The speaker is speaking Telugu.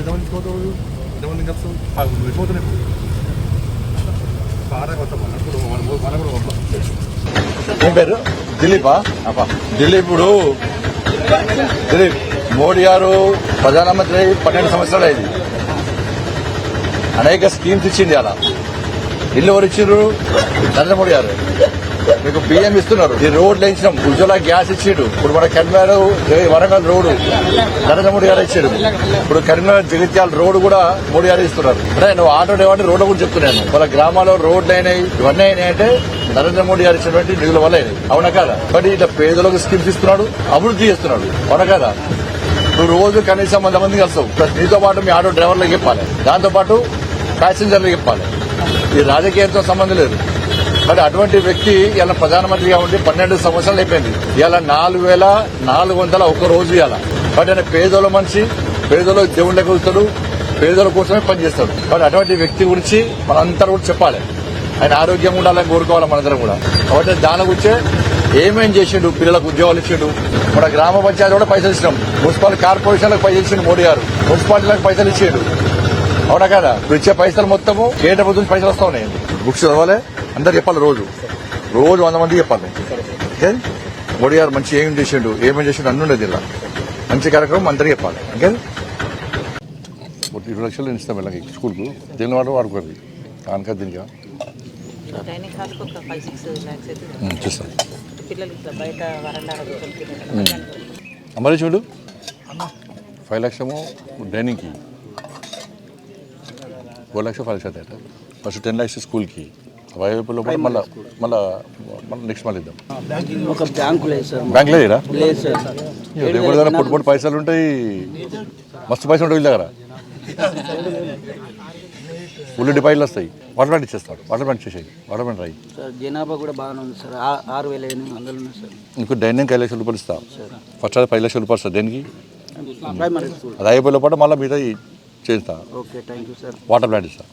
ఎంతమంది తీసుకోతావు, ఎంతమంది కలుస్తావు వెళ్ళిపోతున్నాయి. ఏం పేరు? దిలీపా? దిలీప్. ఇప్పుడు దిలీప్ మోడీ గారు ప్రధానమంత్రి 12 సంవత్సరాలు అయింది. అనేక స్కీమ్స్ ఇచ్చింది. అలా ఇల్లు ఎవరు ఇచ్చిండ్రు? నరేంద్ర మోడీ గారు. మీకు బియ్యం ఇస్తున్నారు, ఈ రోడ్లు వేయించినాం, ఉజ్వల గ్యాస్ ఇచ్చిండు. ఇప్పుడు మన కరీంనగర్ వరంగల్ రోడ్డు నరేంద్ర మోడీ గారు ఇచ్చాడు. ఇప్పుడు కరీంనగర్ జగిత్యాల రోడ్డు కూడా మోడీ గారు ఇస్తున్నారు. అంటే నువ్వు ఆటో డ్రైవర్ రోడ్డు కూడా చెప్తున్నాను. వాళ్ళ గ్రామాల్లో రోడ్లు అయినాయి, ఇవన్నీ అయినాయి అంటే నరేంద్ర మోడీ గారు ఇచ్చినటువంటి నిధుల వల్ల అయినాయి. అవునా కదా? బట్ ఇట్లా పేదలకు స్కీమ్స్ ఇస్తున్నాడు, అభివృద్ధి చేస్తున్నాడు. అవునా కదా? నువ్వు రోజు కనీసం 100 మంది కలుస్తావు. నీతో పాటు మీ ఆటో డ్రైవర్లకు చెప్పాలి, దాంతో పాటు ప్యాసింజర్లకు చెప్పాలి. ఈ రాజకీయంతో సంబంధం లేదు. మరి అటువంటి వ్యక్తి ఇలా ప్రధానమంత్రిగా ఉండి 12 సంవత్సరాలు అయిపోయింది. ఇలా 4,400 ఒక్క రోజు ఇలా. బట్ ఆయన పేదోళ్ళ మనిషి, పేదోళ్ళు దేవుళ్ళ కూర్చుతాడు, పేదోళ్ళ కోసమే పనిచేస్తాడు. కాబట్టి అటువంటి వ్యక్తి గురించి మనందరూ కూడా చెప్పాలి. ఆయన ఆరోగ్యంగా ఉండాలని కోరుకోవాలి మనందరం కూడా. కాబట్టి దాని గురించే ఏమేం చేసిండు, పిల్లలకు ఉద్యోగాలు ఇచ్చిండు. మన గ్రామ పంచాయతీ కూడా పైసలు ఇచ్చినాం, మున్సిపల్ కార్పొరేషన్లకు పైసలు ఇచ్చిండు మోడీ గారు, మున్సిపాలిటీలకు పైసలు ఇచ్చిండు. అవునా కదా? ఇప్పుడు ఇచ్చే పైసలు మొత్తము కేంద్ర ప్రభుత్వం పైసలు వస్తా ఉన్నాయి. బుక్స్ చదవాలి, అందరు చెప్పాలి. రోజు 100 మంది చెప్పాలి. ఓకే, మోడీ గారు మంచి ఏం చేసిండు, ఏమేం చేసిండు అన్నీ ఉండేది. ఇలా మంచి కార్యక్రమం అందరికీ చెప్పాలి. ఓకే, 20 లక్షలు ఇస్తాం వీళ్ళకి స్కూల్కు. దీని వాడు వాడుకోండి దానికా దీనికా చూస్తాం. అమరీ చూడు 5 లక్షము డైనింగ్కి, 4 లక్షలు 5 లక్షలు అవుతాయి. ఫస్ట్ 10 లక్షలు స్కూల్కి, 5 లోపల మళ్ళీ నెక్స్ట్ మళ్ళీ ఇద్దాం. ఒక బ్యాంకు లేదు సార్, బ్యాంక్ లేదురా? లేదు సార్. రేపు దగ్గర పొట్టు పైసలు ఉంటాయి, మస్తు పైసలు ఉంటాయి వీళ్ళ దగ్గర. ఫుల్ డిపాజిట్లు వస్తాయి. వాటర్ ప్లాంట్ ఇచ్చేస్తాడు, వాటర్ ప్లాంట్ చేసేది, వాటర్ ప్లాంట్ రాయి. సార్ జనాభా కూడా బాగానే ఉంది సార్, 6,800 ఉంది సార్. ఇంకో డైనింగ్ 5 లక్షల రూపాయలు ఇస్తాం. ఫస్ట్ అది 5 లక్షల రూపాయలు సార్ దేనికి. ప్రైమరీ స్కూల్ అది అయిపోయిన పాటు మళ్ళీ మిగతా చేస్తా. Okay, thank you sir. Water plant ఇస్తా.